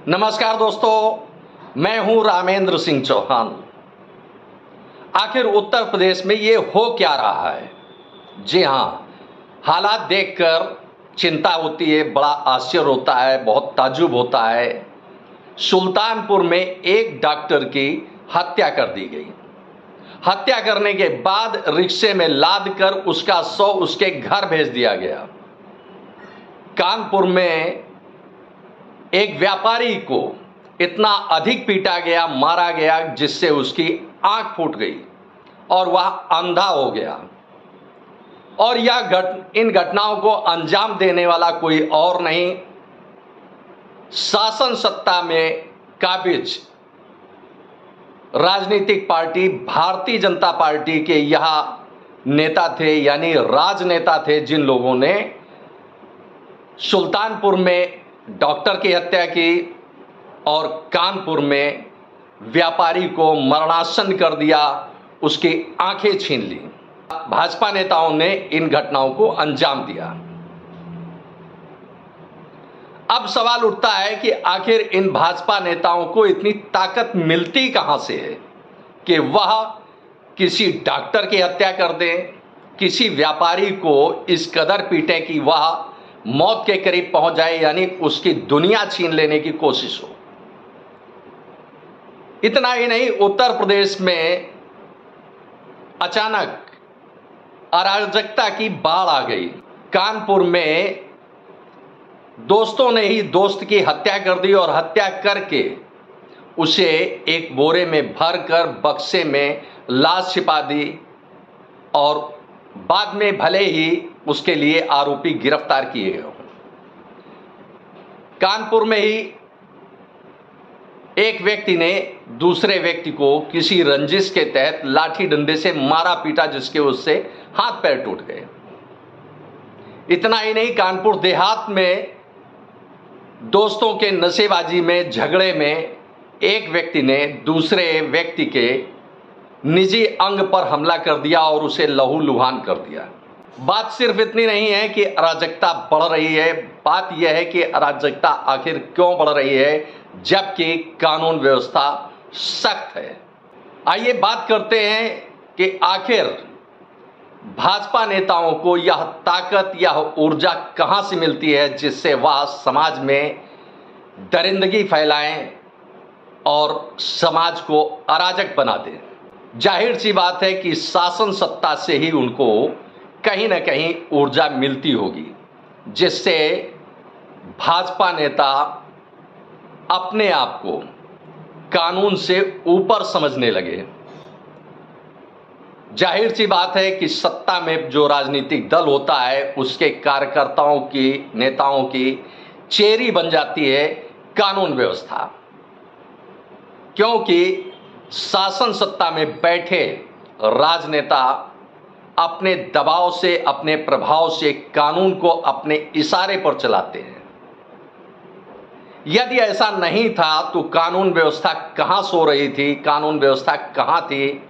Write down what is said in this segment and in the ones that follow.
नमस्कार दोस्तों, मैं हूं रामेंद्र सिंह चौहान। आखिर उत्तर प्रदेश में ये हो क्या रहा है? जी हां, हालात देखकर चिंता होती है, बड़ा आश्चर्य होता है, बहुत ताज्जुब होता है। सुल्तानपुर में एक डॉक्टर की हत्या कर दी गई। हत्या करने के बाद रिक्शे में लादकर उसका शव उसके घर भेज दिया गया। कानपुर में एक व्यापारी को इतना अधिक पीटा गया, मारा गया, जिससे उसकी आंख फूट गई और वह अंधा हो गया। और इन घटनाओं को अंजाम देने वाला कोई और नहीं, शासन सत्ता में काबिज राजनीतिक पार्टी भारतीय जनता पार्टी के यह नेता थे, यानी राजनेता थे, जिन लोगों ने सुल्तानपुर में डॉक्टर की हत्या की और कानपुर में व्यापारी को मरणासन कर दिया, उसकी आंखें छीन ली। भाजपा नेताओं ने इन घटनाओं को अंजाम दिया। अब सवाल उठता है कि आखिर इन भाजपा नेताओं को इतनी ताकत मिलती कहां से है कि वह किसी डॉक्टर की हत्या कर दें, किसी व्यापारी को इस कदर पीटे कि वह मौत के करीब पहुंच जाए, यानी उसकी दुनिया छीन लेने की कोशिश हो। इतना ही नहीं, उत्तर प्रदेश में अचानक अराजकता की बाढ़ आ गई। कानपुर में दोस्तों ने ही दोस्त की हत्या कर दी और हत्या करके उसे एक बोरे में भरकर बक्से में लाश छिपा दी और बाद में भले ही उसके लिए आरोपी गिरफ्तार किए गए। कानपुर में ही एक व्यक्ति ने दूसरे व्यक्ति को किसी रंजिश के तहत लाठी डंडे से मारा पीटा, जिसके उससे हाथ पैर टूट गए। इतना ही नहीं, कानपुर देहात में दोस्तों के नशेबाजी में, झगड़े में एक व्यक्ति ने दूसरे व्यक्ति के निजी अंग पर हमला कर दिया और उसे लहूलुहान कर दिया। बात सिर्फ इतनी नहीं है कि अराजकता बढ़ रही है, बात यह है कि अराजकता आखिर क्यों बढ़ रही है जबकि कानून व्यवस्था सख्त है। आइए बात करते हैं कि आखिर भाजपा नेताओं को यह ताकत, यह ऊर्जा कहां से मिलती है जिससे वह समाज में दरिंदगी फैलाएं और समाज को अराजक बना दें। जाहिर सी बात है कि शासन सत्ता से ही उनको कहीं ना कहीं ऊर्जा मिलती होगी, जिससे भाजपा नेता अपने आप को कानून से ऊपर समझने लगे। जाहिर सी बात है कि सत्ता में जो राजनीतिक दल होता है उसके कार्यकर्ताओं की, नेताओं की चेरी बन जाती है कानून व्यवस्था, क्योंकि शासन सत्ता में बैठे राजनेता अपने दबाव से, अपने प्रभाव से कानून को अपने इशारे पर चलाते हैं। यदि ऐसा नहीं था तो कानून व्यवस्था कहां सो रही थी, कानून व्यवस्था कहां थी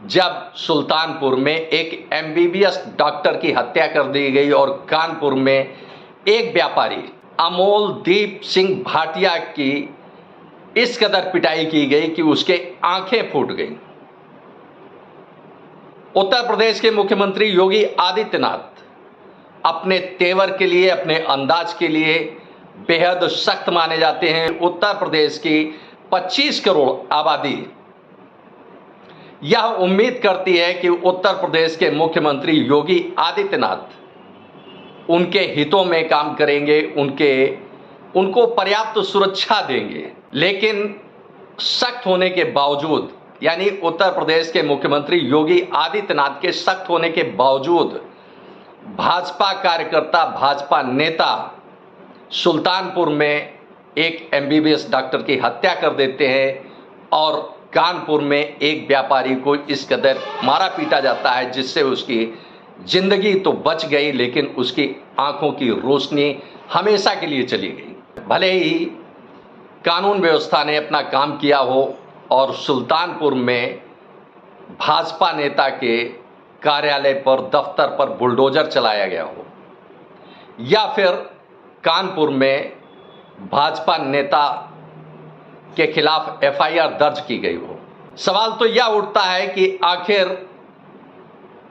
जब सुल्तानपुर में एक एमबीबीएस डॉक्टर की हत्या कर दी गई और कानपुर में एक व्यापारी अमोलदीप सिंह भाटिया की इस कदर पिटाई की गई कि उसके आंखें फूट गईं। उत्तर प्रदेश के मुख्यमंत्री योगी आदित्यनाथ अपने तेवर के लिए, अपने अंदाज के लिए बेहद सख्त माने जाते हैं। उत्तर प्रदेश की 25 करोड़ आबादी यह उम्मीद करती है कि उत्तर प्रदेश के मुख्यमंत्री योगी आदित्यनाथ उनके हितों में काम करेंगे, उनको पर्याप्त सुरक्षा देंगे। लेकिन सख्त होने के बावजूद, यानी उत्तर प्रदेश के मुख्यमंत्री योगी आदित्यनाथ के सख्त होने के बावजूद भाजपा कार्यकर्ता, भाजपा नेता सुल्तानपुर में एक एमबीबीएस डॉक्टर की हत्या कर देते हैं और कानपुर में एक व्यापारी को इस कदर मारा पीटा जाता है जिससे उसकी जिंदगी तो बच गई, लेकिन उसकी आंखों की रोशनी हमेशा के लिए चली गई। भले ही कानून व्यवस्था ने अपना काम किया हो और सुल्तानपुर में भाजपा नेता के कार्यालय पर, दफ्तर पर बुलडोजर चलाया गया हो, या फिर कानपुर में भाजपा नेता के खिलाफ एफआईआर दर्ज की गई हो। सवाल तो यह उठता है कि आखिर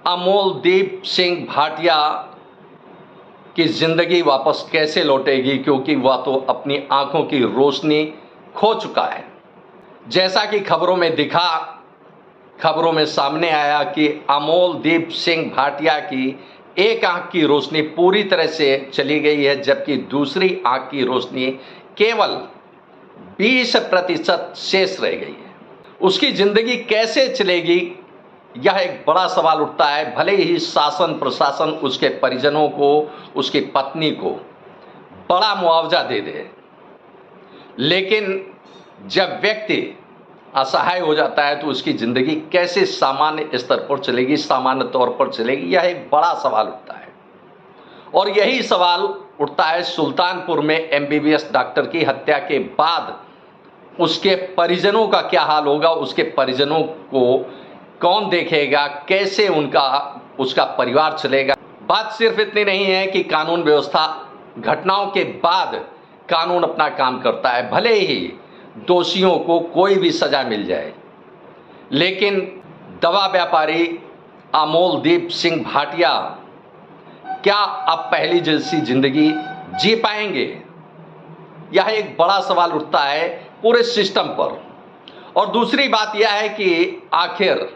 अमोलदीप सिंह भाटिया की जिंदगी वापस कैसे लौटेगी, क्योंकि वह तो अपनी आंखों की रोशनी खो चुका है। जैसा कि खबरों में दिखा, खबरों में सामने आया कि अमोलदीप सिंह भाटिया की एक आंख की रोशनी पूरी तरह से चली गई है, जबकि दूसरी आंख की रोशनी केवल 20% शेष रह गई है। उसकी जिंदगी कैसे चलेगी, यह एक बड़ा सवाल उठता है। भले ही शासन प्रशासन उसके परिजनों को, उसकी पत्नी को बड़ा मुआवजा दे दे, लेकिन जब व्यक्ति असहाय हो जाता है तो उसकी जिंदगी कैसे सामान्य स्तर पर चलेगी, सामान्य तौर पर चलेगी, यह एक बड़ा सवाल उठता है। और यही सवाल उठता है सुल्तानपुर में एमबीबीएस डॉक्टर की हत्या के बाद उसके परिजनों का क्या हाल होगा, उसके परिजनों को कौन देखेगा, कैसे उसका परिवार चलेगा। बात सिर्फ इतनी नहीं है कि कानून व्यवस्था घटनाओं के बाद कानून अपना काम करता है, भले ही दोषियों को कोई भी सजा मिल जाए, लेकिन दवा व्यापारी अमोलदीप सिंह भाटिया क्या अब पहली जैसी जिंदगी जी पाएंगे, यह एक बड़ा सवाल उठता है पूरे सिस्टम पर। और दूसरी बात यह है कि आखिर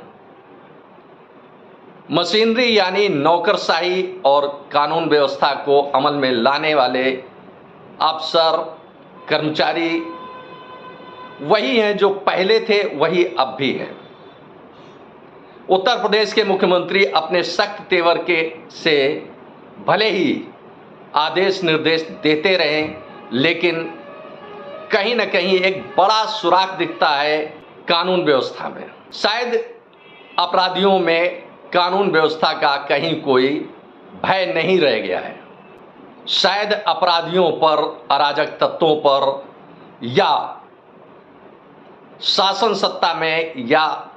मशीनरी यानी नौकरशाही और कानून व्यवस्था को अमल में लाने वाले अफसर कर्मचारी वही हैं जो पहले थे, वही अब भी हैं। उत्तर प्रदेश के मुख्यमंत्री अपने सख्त तेवर से भले ही आदेश निर्देश देते रहें, लेकिन कहीं ना कहीं एक बड़ा सुराग दिखता है कानून व्यवस्था में। शायद अपराधियों में कानून व्यवस्था का कहीं कोई भय नहीं रह गया है। शायद अपराधियों पर, अराजक तत्वों पर या शासन सत्ता में या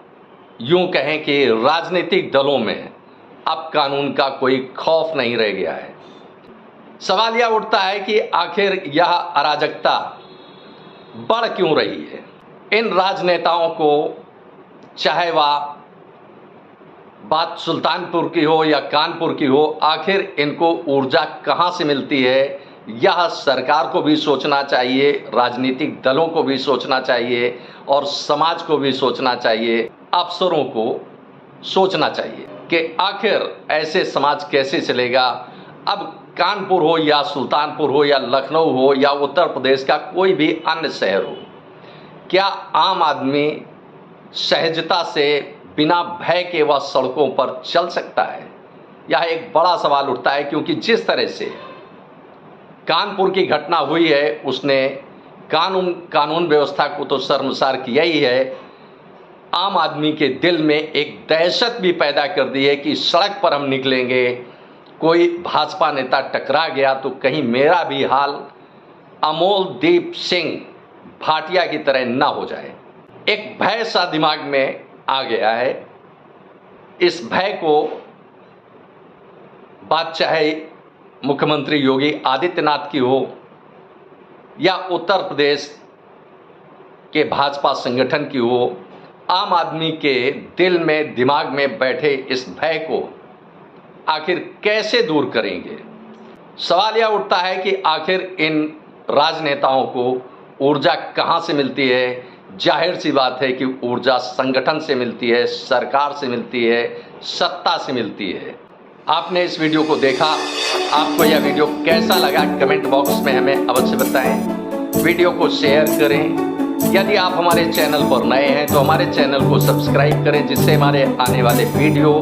यूं कहें कि राजनीतिक दलों में अब कानून का कोई खौफ नहीं रह गया है। सवाल यह उठता है कि आखिर यह अराजकता बढ़ क्यों रही है। इन राजनेताओं को, चाहे वह बात सुल्तानपुर की हो या कानपुर की हो, आखिर इनको ऊर्जा कहां से मिलती है, यह सरकार को भी सोचना चाहिए, राजनीतिक दलों को भी सोचना चाहिए और समाज को भी सोचना चाहिए, अफसरों को सोचना चाहिए कि आखिर ऐसे समाज कैसे चलेगा। अब कानपुर हो या सुल्तानपुर हो या लखनऊ हो या उत्तर प्रदेश का कोई भी अन्य शहर हो, क्या आम आदमी सहजता से बिना भय के वह सड़कों पर चल सकता है? यह एक बड़ा सवाल उठता है, क्योंकि जिस तरह से कानपुर की घटना हुई है उसने कानून व्यवस्था को तो शर्मसार किया ही है, आम आदमी के दिल में एक दहशत भी पैदा कर दी है कि सड़क पर हम निकलेंगे, कोई भाजपा नेता टकरा गया तो कहीं मेरा भी हाल अमोलदीप सिंह भाटिया की तरह ना हो जाए। एक भय सा दिमाग में आ गया है। इस भय को बात चाहे मुख्यमंत्री योगी आदित्यनाथ की हो या उत्तर प्रदेश के भाजपा संगठन की हो, आम आदमी के दिल में, दिमाग में बैठे इस भय को आखिर कैसे दूर करेंगे। सवाल यह उठता है कि आखिर इन राजनेताओं को ऊर्जा कहां से मिलती है। जाहिर सी बात है कि ऊर्जा संगठन से मिलती है, सरकार से मिलती है, सत्ता से मिलती है। आपने इस वीडियो को देखा, आपको यह वीडियो कैसा लगा कमेंट बॉक्स में हमें अवश्य बताएं। वीडियो को शेयर करें। यदि आप हमारे चैनल पर नए हैं तो हमारे चैनल को सब्सक्राइब करें, जिससे हमारे आने वाले वीडियो,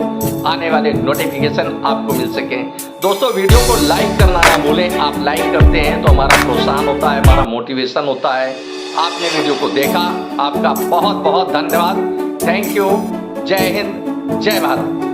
आने वाले नोटिफिकेशन आपको मिल सकें। दोस्तों, वीडियो को लाइक करना ना भूलें। आप लाइक करते हैं तो हमारा प्रोत्साहन होता है, हमारा मोटिवेशन होता है। आपने वीडियो को देखा, आपका बहुत बहुत धन्यवाद। Thank you. जय हिंद, जय भारत।